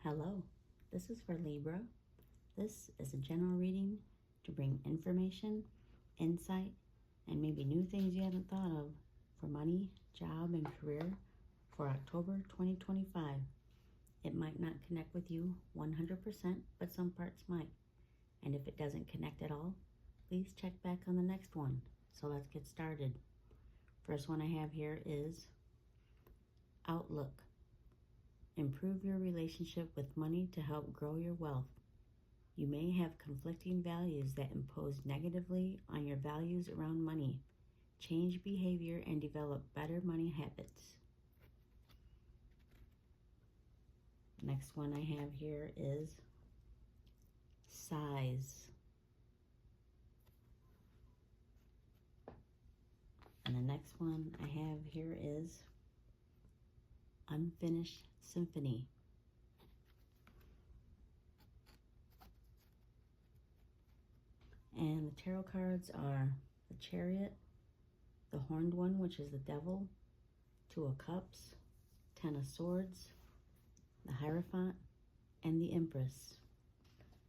Hello, this is for Libra. This is a general reading to bring information, insight, and maybe new things you haven't thought of for money, job, and career for October 2025. It might not connect with you 100%, but some parts might. And if it doesn't connect at all, please check back on the next one. So let's get started. First one I have here is Outlook. Improve your relationship with money to help grow your wealth. You may have conflicting values that impose negatively on your values around money. Change behavior and develop better money habits. Next one I have here is Size. And the next one I have here is Unfinished Symphony. And the tarot cards are the Chariot, the Horned One, which is the Devil, Two of Cups, Ten of Swords, the Hierophant, and the Empress.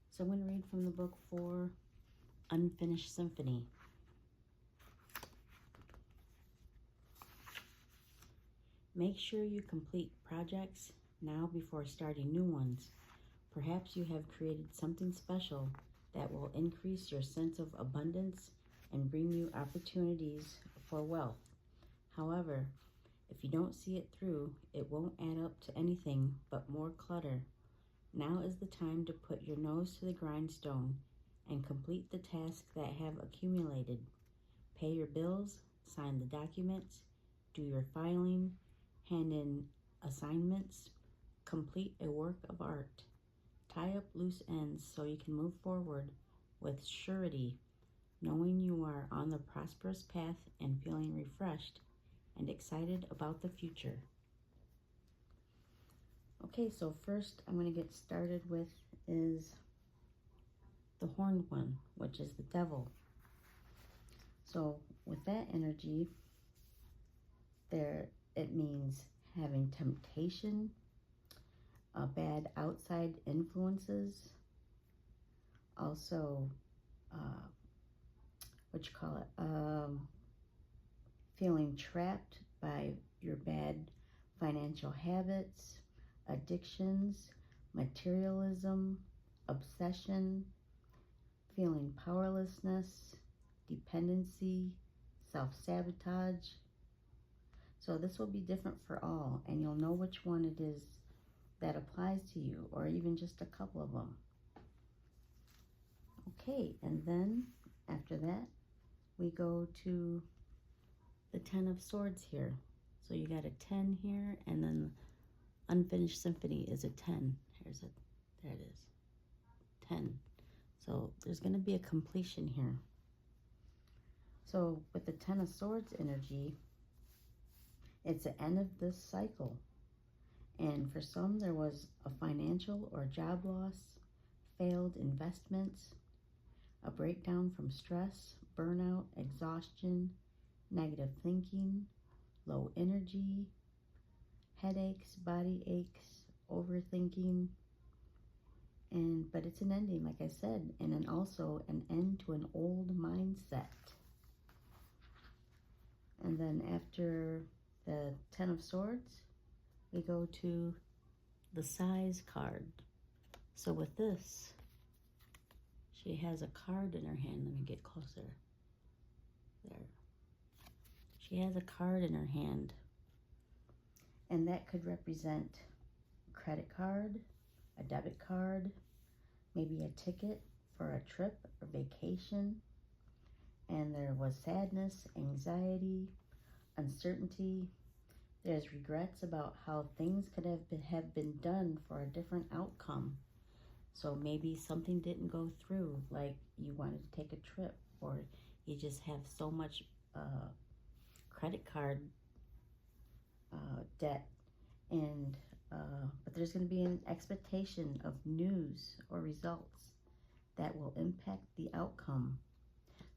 So I'm going to read from the book for Unfinished Symphony. Make sure you complete projects now before starting new ones. Perhaps you have created something special that will increase your sense of abundance and bring you opportunities for wealth. However, if you don't see it through, it won't add up to anything but more clutter. Now is the time to put your nose to the grindstone and complete the tasks that have accumulated. Pay your bills, sign the documents, do your filing, hand in assignments, complete a work of art. Tie up loose ends so you can move forward with surety, knowing you are on the prosperous path and feeling refreshed and excited about the future. Okay, so first I'm going to get started with is the Horned One, which is the Devil. So with that energy, it means having temptation, bad outside influences, also feeling trapped by your bad financial habits, addictions, materialism, obsession, feeling powerlessness, dependency, self-sabotage. So this will be different for all, and you'll know which one it is that applies to you, or even just a couple of them. Okay, and then after that, we go to the Ten of Swords here. So you got a 10 here, and then Unfinished Symphony is a 10. There it is, 10. So there's going to be a completion here. So with the Ten of Swords energy, it's the end of this cycle. And for some, there was a financial or job loss, failed investments, a breakdown from stress, burnout, exhaustion, negative thinking, low energy, headaches, body aches, overthinking. But it's an ending, like I said, and then also an end to an old mindset. And then after the Ten of Swords, we go to the Size card. So with this, she has a card in her hand. Let me get closer. There. She has a card in her hand. And that could represent a credit card, a debit card, maybe a ticket for a trip or vacation. And there was sadness, anxiety, uncertainty. There's regrets about how things could have been done for a different outcome. So maybe something didn't go through, like you wanted to take a trip, or you just have so much credit card debt, and but there's going to be an expectation of news or results that will impact the outcome.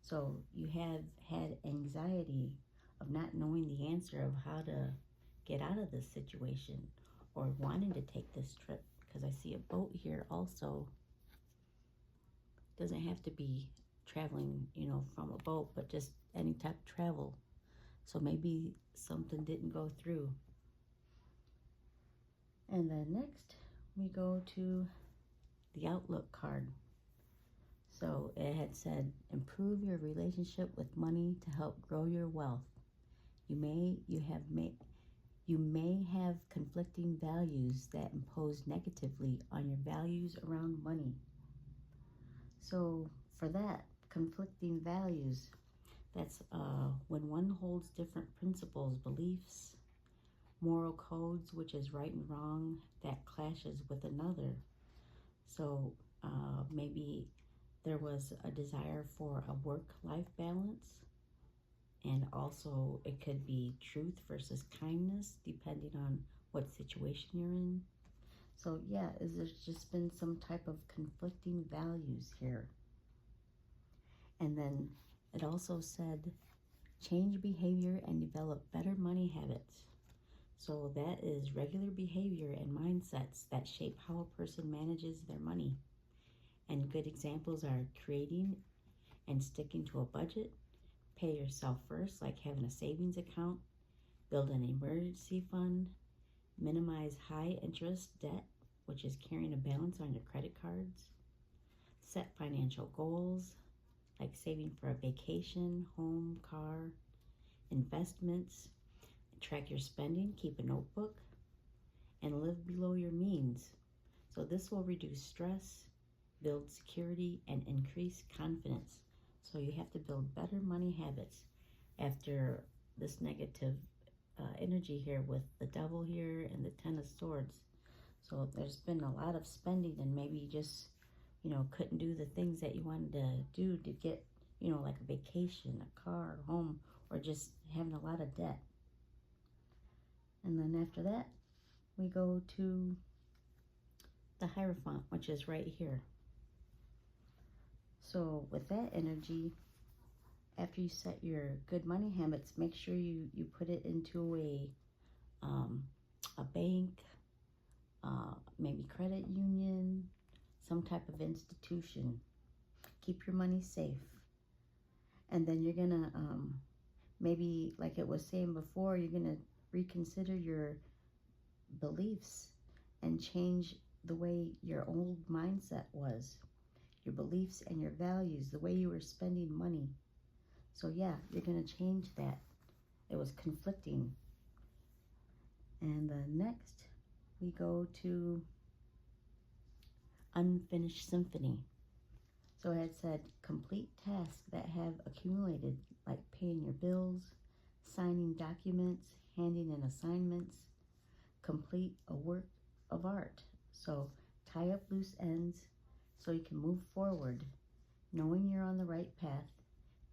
So you have had anxiety of not knowing the answer of how to get out of this situation, or wanting to take this trip, because I see a boat here also. Doesn't have to be traveling, you know, from a boat, but just any type of travel. So maybe something didn't go through. And then next we go to the Outlook card. So it had said, improve your relationship with money to help grow your wealth. You may have conflicting values that impose negatively on your values around money. So for that, conflicting values, that's when one holds different principles, beliefs, moral codes, which is right and wrong, that clashes with another. So maybe there was a desire for a work-life balance, and also it could be truth versus kindness, depending on what situation you're in. So yeah, there's just been some type of conflicting values here. And then it also said, change behavior and develop better money habits. So that is regular behavior and mindsets that shape how a person manages their money. And good examples are creating and sticking to a budget, pay yourself first, like having a savings account, build an emergency fund, minimize high interest debt, which is carrying a balance on your credit cards, set financial goals, like saving for a vacation, home, car, investments, track your spending, keep a notebook, and live below your means. So this will reduce stress, build security, and increase confidence. So you have to build better money habits after this negative energy here with the devil here and the Ten of Swords. So there's been a lot of spending, and maybe you just, you know, couldn't do the things that you wanted to do to get, you know, like a vacation, a car, home, or just having a lot of debt. And then after that, we go to the Hierophant, which is right here. So with that energy, after you set your good money habits, make sure you put it into a bank, maybe credit union, some type of institution. Keep your money safe. And then you're gonna, maybe like it was saying before, you're gonna reconsider your beliefs and change the way your old mindset was, your beliefs and your values, the way you were spending money. So yeah, you're going to change that. It was conflicting. And next, we go to Unfinished Symphony. So it had said, complete tasks that have accumulated, like paying your bills, signing documents, handing in assignments, complete a work of art. So tie up loose ends so you can move forward, knowing you're on the right path,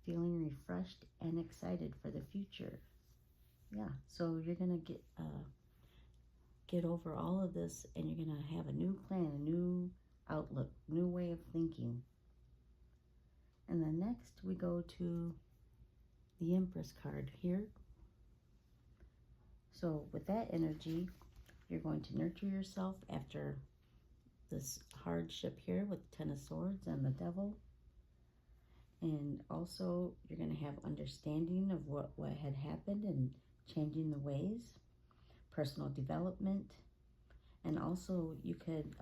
feeling refreshed and excited for the future. Yeah, so you're gonna get over all of this, and you're gonna have a new plan, a new outlook, new way of thinking. And then next we go to the Empress card here. So with that energy, you're going to nurture yourself after this hardship here with the Ten of Swords and the Devil. And also, you're going to have understanding of what had happened and changing the ways, personal development. And also, you could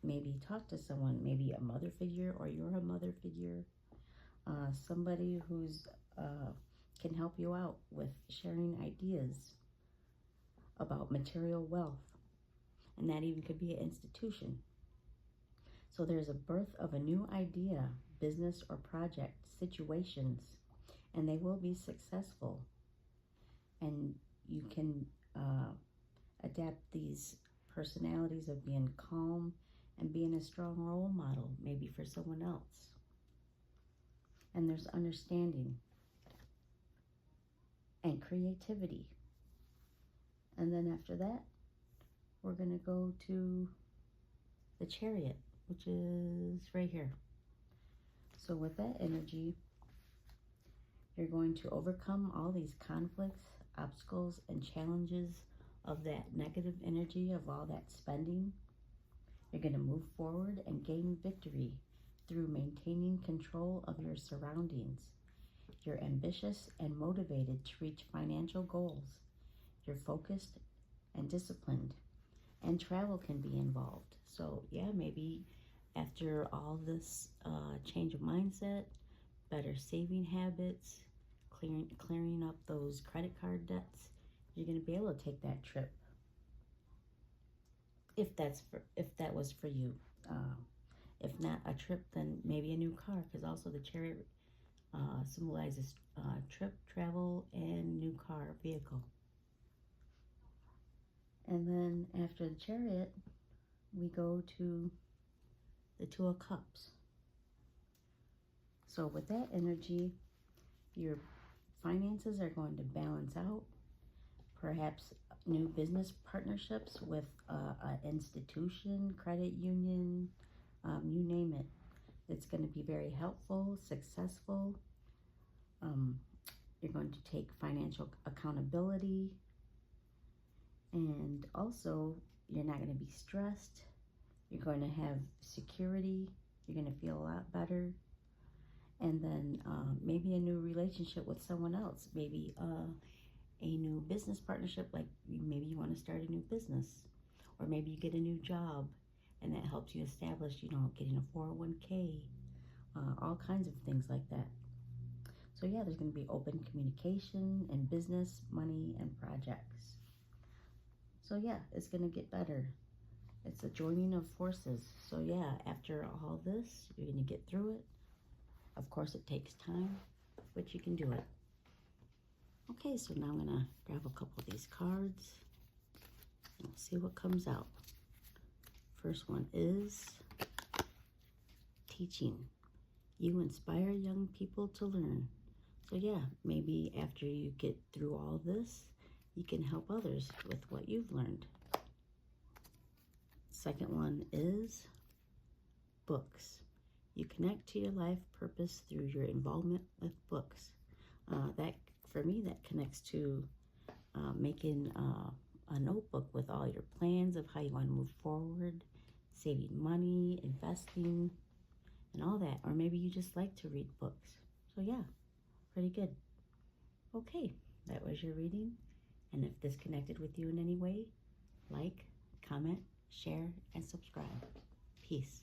maybe talk to someone, maybe a mother figure, or you're a mother figure, somebody who's can help you out with sharing ideas about material wealth. And that even could be an institution. So there's a birth of a new idea, business or project, situations, and they will be successful. And you can adapt these personalities of being calm and being a strong role model, maybe for someone else. And there's understanding and creativity. And then after that, we're going to go to the Chariot, which is right here. So with that energy, you're going to overcome all these conflicts, obstacles, and challenges of that negative energy, of all that spending. You're going to move forward and gain victory through maintaining control of your surroundings. You're ambitious and motivated to reach financial goals. You're focused and disciplined, and travel can be involved. So yeah, maybe after all this change of mindset, better saving habits, clearing up those credit card debts, you're going to be able to take that trip. If that was for you. If not a trip, then maybe a new car, because also the chariot symbolizes trip, travel, and new car, vehicle. And then after the chariot, we go to the Two of Cups. So with that energy, your finances are going to balance out. Perhaps new business partnerships with an institution, credit union, you name it. It's going to be very helpful, successful. You're going to take financial accountability. And also, you're not going to be stressed. You're going to have security. You're going to feel a lot better. And then maybe a new relationship with someone else. Maybe a new business partnership, like maybe you want to start a new business. Or maybe you get a new job, and that helps you establish, getting a 401k. All kinds of things like that. So yeah, there's going to be open communication in business, money, and projects. So yeah, it's going to get better. It's a joining of forces. So yeah, after all this, you're going to get through it. Of course, it takes time, but you can do it. Okay, so now I'm going to grab a couple of these cards and see what comes out. First one is teaching. You inspire young people to learn. So yeah, maybe after you get through all this, you can help others with what you've learned. Second one is books. You connect to your life purpose through your involvement with books. That, for me, that connects to making a notebook with all your plans of how you want to move forward, saving money, investing, and all that. Or maybe you just like to read books. So yeah, pretty good. Okay, that was your reading. And if this connected with you in any way, like, comment, share, and subscribe. Peace.